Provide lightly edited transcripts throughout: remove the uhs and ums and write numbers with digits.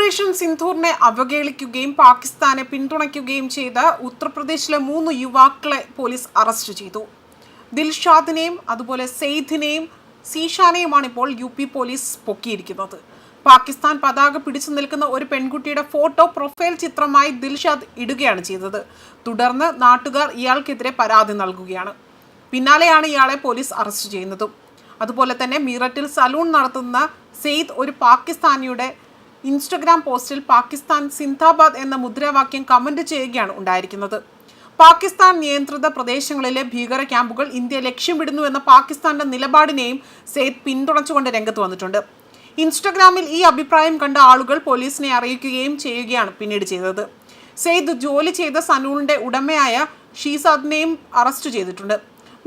Operation സിന്ധൂറിനെ അവഹേളിക്കുകയും പാകിസ്ഥാനെ പിന്തുണയ്ക്കുകയും ചെയ്ത ഉത്തർപ്രദേശിലെ 3 യുവാക്കളെ പോലീസ് അറസ്റ്റ് ചെയ്തു. ദിൽഷാദിനെയും അതുപോലെ സെയ്ദിനെയും സീഷാനെയുമാണ് ഇപ്പോൾ UP പോലീസ് പൊക്കിയിരിക്കുന്നത്. പാകിസ്ഥാൻ പതാക പിടിച്ചു നിൽക്കുന്ന ഒരു പെൺകുട്ടിയുടെ ഫോട്ടോ പ്രൊഫൈൽ ചിത്രമായി ദിൽഷാദ് ഇടുകയാണ് ചെയ്തത്. തുടർന്ന് നാട്ടുകാർ ഇയാൾക്കെതിരെ പരാതി നൽകുകയാണ്. പിന്നാലെയാണ് ഇയാളെ പോലീസ് അറസ്റ്റ് ചെയ്യുന്നതും. അതുപോലെ തന്നെ മീററ്റിൽ സലൂൺ നടത്തുന്ന സെയ്ദ് ഒരു പാകിസ്ഥാനിയുടെ ഇൻസ്റ്റഗ്രാം പോസ്റ്റിൽ പാകിസ്ഥാൻ സിന്ദാബാദ് എന്ന മുദ്രാവാക്യം കമന്റ് ചെയ്യുകയാണ് ഉണ്ടായിരിക്കുന്നത്. പാകിസ്ഥാൻ നിയന്ത്രിത പ്രദേശങ്ങളിലെ ഭീകര ക്യാമ്പുകൾ ഇന്ത്യ ലക്ഷ്യമിടുന്നു എന്ന പാകിസ്ഥാന്റെ നിലപാടിനെയും സെയ്ദ് പിന്തുണച്ചുകൊണ്ട് രംഗത്ത് വന്നിട്ടുണ്ട്. ഇൻസ്റ്റഗ്രാമിൽ ഈ അഭിപ്രായം കണ്ട ആളുകൾ പോലീസിനെ അറിയിക്കുകയും ചെയ്യുകയാണ് പിന്നീട് ചെയ്തത്. സെയ്ദ് ജോലി ചെയ്ത സലൂണിന്റെ ഉടമയായ ഷീസാദിനെയും അറസ്റ്റ് ചെയ്തിട്ടുണ്ട്.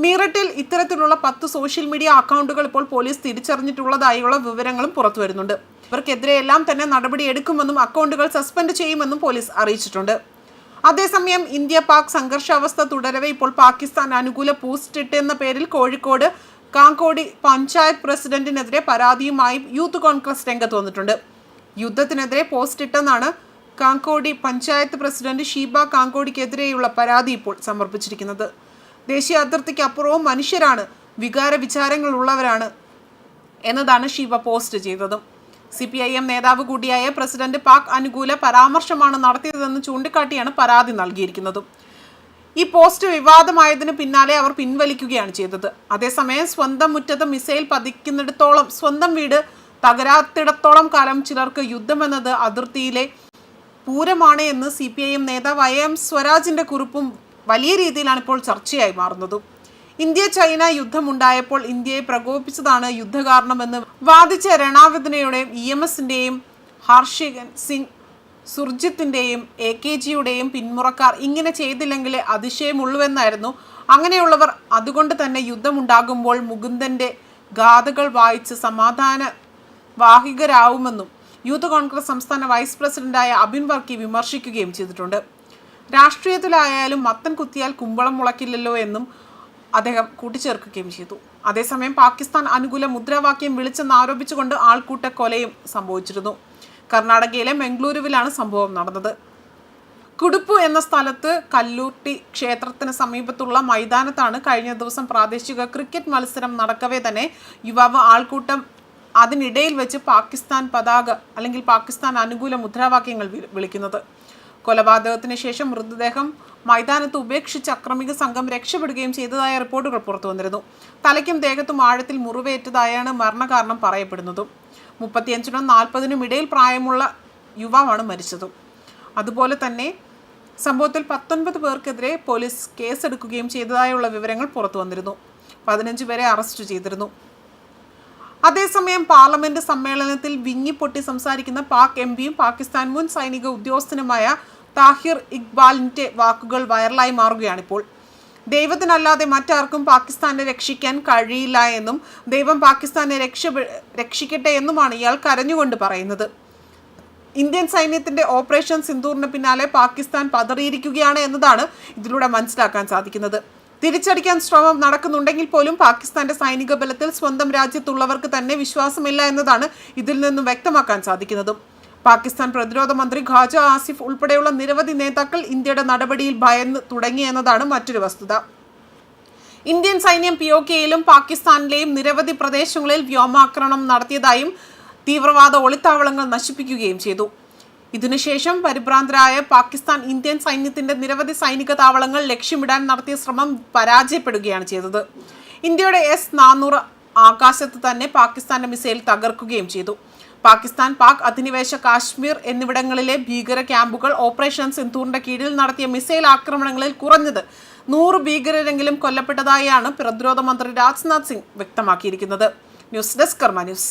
മീററ്റിൽ ഇത്തരത്തിലുള്ള 10 സോഷ്യൽ മീഡിയ അക്കൗണ്ടുകൾ ഇപ്പോൾ പോലീസ് തിരിച്ചറിഞ്ഞിട്ടുള്ളതായുള്ള വിവരങ്ങളും പുറത്തു വരുന്നുണ്ട്. ഇവർക്കെതിരെയെല്ലാം തന്നെ നടപടി എടുക്കുമെന്നും അക്കൗണ്ടുകൾ സസ്പെൻഡ് ചെയ്യുമെന്നും പോലീസ് അറിയിച്ചിട്ടുണ്ട്. അതേസമയം ഇന്ത്യ പാക് സംഘർഷാവസ്ഥ തുടരവെ ഇപ്പോൾ പാകിസ്ഥാൻ അനുകൂല പോസ്റ്റ് ഇട്ടെന്ന പേരിൽ കോഴിക്കോട് കാങ്കോടി പഞ്ചായത്ത് പ്രസിഡന്റിനെതിരെ പരാതിയുമായി യൂത്ത് കോൺഗ്രസ് രംഗത്ത് വന്നിട്ടുണ്ട്. യുദ്ധത്തിനെതിരെ പോസ്റ്റ് ഇട്ടെന്നാണ് കാങ്കോടി പഞ്ചായത്ത് പ്രസിഡന്റ് ഷീബ കാങ്കോടിക്കെതിരെയുള്ള പരാതി ഇപ്പോൾ സമർപ്പിച്ചിരിക്കുന്നത്. ദേശീയ അതിർത്തിക്ക് അപ്പുറവും മനുഷ്യരാണ്, വികാര വിചാരങ്ങളുള്ളവരാണ് എന്നതാണ് ഷീബ പോസ്റ്റ് ചെയ്തതും. CPIM നേതാവ് കൂടിയായ പ്രസിഡന്റ് പാക് അനുകൂല പരാമർശമാണ് നടത്തിയതെന്ന് ചൂണ്ടിക്കാട്ടിയാണ് പരാതി നൽകിയിരിക്കുന്നതും. ഈ പോസ്റ്റ് വിവാദമായതിന് പിന്നാലെ അവർ പിൻവലിക്കുകയാണ് ചെയ്തത്. അതേസമയം സ്വന്തം മുറ്റത്ത് മിസൈൽ പതിക്കുന്നിടത്തോളം സ്വന്തം വീട് തകരാത്തിടത്തോളം കാലം ചിലർക്ക് യുദ്ധമെന്നത് അതിർത്തിയിലെ പൂരമാണ് എന്ന് CPIM നേതാവ് IM സ്വരാജിന്റെ കുറിപ്പും വലിയ രീതിയിലാണ് ഇപ്പോൾ ചർച്ചയായി മാറുന്നതും. ഇന്ത്യ ചൈന യുദ്ധമുണ്ടായപ്പോൾ ഇന്ത്യയെ പ്രകോപിപ്പിച്ചതാണ് യുദ്ധകാരണമെന്ന് വാദിച്ച രണാവതിനെയുടെയും EMSന്റെയും ഹർഷികൻ സിംഗ് സുർജിത്തിന്റെയും AKGയുടെയും പിന്മുറക്കാർ ഇങ്ങനെ ചെയ്തില്ലെങ്കിൽ അതിശയമുള്ളൂവെന്നായിരുന്നു. അങ്ങനെയുള്ളവർ അതുകൊണ്ട് തന്നെ യുദ്ധമുണ്ടാകുമ്പോൾ മുകുന്ദന്റെ ഗാഥകൾ വായിച്ച് സമാധാന വാഹികരാവുമെന്നും യൂത്ത് കോൺഗ്രസ് സംസ്ഥാന വൈസ് പ്രസിഡന്റായ അബിൻ വർക്കി വിമർശിക്കുകയും ചെയ്തിട്ടുണ്ട്. രാഷ്ട്രീയത്തിലായാലും മത്തൻ കുത്തിയാൽ കുമ്പളം മുളക്കില്ലല്ലോ എന്നും അദ്ദേഹം കൂട്ടിച്ചേർക്കുകയും ചെയ്തു. അതേസമയം പാകിസ്ഥാൻ അനുകൂല മുദ്രാവാക്യം വിളിച്ചെന്നാരോപിച്ചുകൊണ്ട് ആൾക്കൂട്ട കൊലയും സംഭവിച്ചിരുന്നു. കർണാടകയിലെ മംഗളൂരുവിലാണ് സംഭവം നടന്നത്. കുടുപ്പു എന്ന സ്ഥലത്ത് കല്ലൂർട്ടി ക്ഷേത്രത്തിന് സമീപത്തുള്ള മൈതാനത്താണ് കഴിഞ്ഞ ദിവസം പ്രാദേശിക ക്രിക്കറ്റ് മത്സരം നടക്കവേ തന്നെ യുവാവ് ആൾക്കൂട്ടം അതിനിടയിൽ വെച്ച് പാകിസ്ഥാൻ പതാക അല്ലെങ്കിൽ പാകിസ്ഥാൻ അനുകൂല മുദ്രാവാക്യങ്ങൾ വിളിക്കുന്നത്. കൊലപാതകത്തിന് ശേഷം മൃതദേഹം മൈതാനത്ത് ഉപേക്ഷിച്ച് അക്രമിക സംഘം രക്ഷപ്പെടുകയും ചെയ്തതായ റിപ്പോർട്ടുകൾ പുറത്തു വന്നിരുന്നു. തലയ്ക്കും ദേഹത്തും ആഴത്തിൽ മുറിവേറ്റതായാണ് മരണകാരണം പറയപ്പെടുന്നതും. 35നും 40നും ഇടയിൽ പ്രായമുള്ള യുവാവാണ് മരിച്ചതും. അതുപോലെ തന്നെ സംഭവത്തിൽ 19 പേർക്കെതിരെ പോലീസ് കേസെടുക്കുകയും ചെയ്തതായുള്ള വിവരങ്ങൾ പുറത്തു വന്നിരുന്നു. 15 പേരെ അറസ്റ്റ് ചെയ്തിരുന്നു. അതേസമയം പാർലമെന്റ് സമ്മേളനത്തിൽ വിങ്ങിപ്പൊട്ടി സംസാരിക്കുന്ന പാക് MPയും പാകിസ്ഥാൻ മുൻ സൈനിക ഉദ്യോഗസ്ഥനുമായ താഹിർ ഇക്ബാലിന്റെ വാക്കുകൾ വൈറലായി മാറുകയാണിപ്പോൾ. ദൈവത്തിനല്ലാതെ മറ്റാർക്കും പാകിസ്ഥാനെ രക്ഷിക്കാൻ കഴിയില്ല എന്നും ദൈവം പാകിസ്ഥാനെ രക്ഷിക്കട്ടെ എന്നുമാണ് ഇയാൾ കരഞ്ഞുകൊണ്ട് പറയുന്നത്. ഇന്ത്യൻ സൈന്യത്തിന്റെ ഓപ്പറേഷൻ സിന്ധൂറിന് പിന്നാലെ പാകിസ്ഥാൻ പതറിയിരിക്കുകയാണ് എന്നതാണ് ഇതിലൂടെ മനസ്സിലാക്കാൻ സാധിക്കുന്നത്. തിരിച്ചടിക്കാൻ ശ്രമം നടക്കുന്നുണ്ടെങ്കിൽ പോലും പാകിസ്ഥാന്റെ സൈനിക ബലത്തിൽ സ്വന്തം രാജ്യത്തുള്ളവർക്ക് തന്നെ വിശ്വാസമില്ല എന്നതാണ് ഇതിൽ നിന്നും വ്യക്തമാക്കാൻ സാധിക്കുന്നതും. പാകിസ്ഥാൻ പ്രതിരോധ മന്ത്രി ഖാജ ആസിഫ് ഉൾപ്പെടെയുള്ള നിരവധി നേതാക്കൾ ഇന്ത്യയുടെ നടപടിയിൽ ഭയന്ന് തുടങ്ങി എന്നതാണ് മറ്റൊരു വസ്തുത. ഇന്ത്യൻ സൈന്യം POKയിലും പാകിസ്ഥാനിലെയും നിരവധി പ്രദേശങ്ങളിൽ വ്യോമാക്രമണം നടത്തിയതായും തീവ്രവാദ ഒളിത്താവളങ്ങൾ നശിപ്പിക്കുകയും ചെയ്തു. ഇതിനുശേഷം പരിഭ്രാന്തരായ പാകിസ്ഥാൻ ഇന്ത്യൻ സൈന്യത്തിന്റെ നിരവധി സൈനിക താവളങ്ങൾ ലക്ഷ്യമിടാൻ നടത്തിയ ശ്രമം പരാജയപ്പെടുകയാണ് ചെയ്തത്. ഇന്ത്യയുടെ S-400 ആകാശത്ത് തന്നെ പാകിസ്ഥാന്റെ മിസൈൽ തകർക്കുകയും ചെയ്തു. പാകിസ്ഥാൻ പാക് അധിനിവേശ കാശ്മീർ എന്നിവിടങ്ങളിലെ ഭീകര ക്യാമ്പുകൾ ഓപ്പറേഷൻ സിന്ധൂറിന്റെ കീഴിൽ നടത്തിയ മിസൈൽ ആക്രമണങ്ങളിൽ കുറഞ്ഞത് 100 ഭീകരരെങ്കിലും കൊല്ലപ്പെട്ടതായാണ് പ്രതിരോധ മന്ത്രി രാജ്നാഥ് സിംഗ് വ്യക്തമാക്കിയിരിക്കുന്നത്. ന്യൂസ് ഡെസ്ക് കർമ്മ ന്യൂസ്.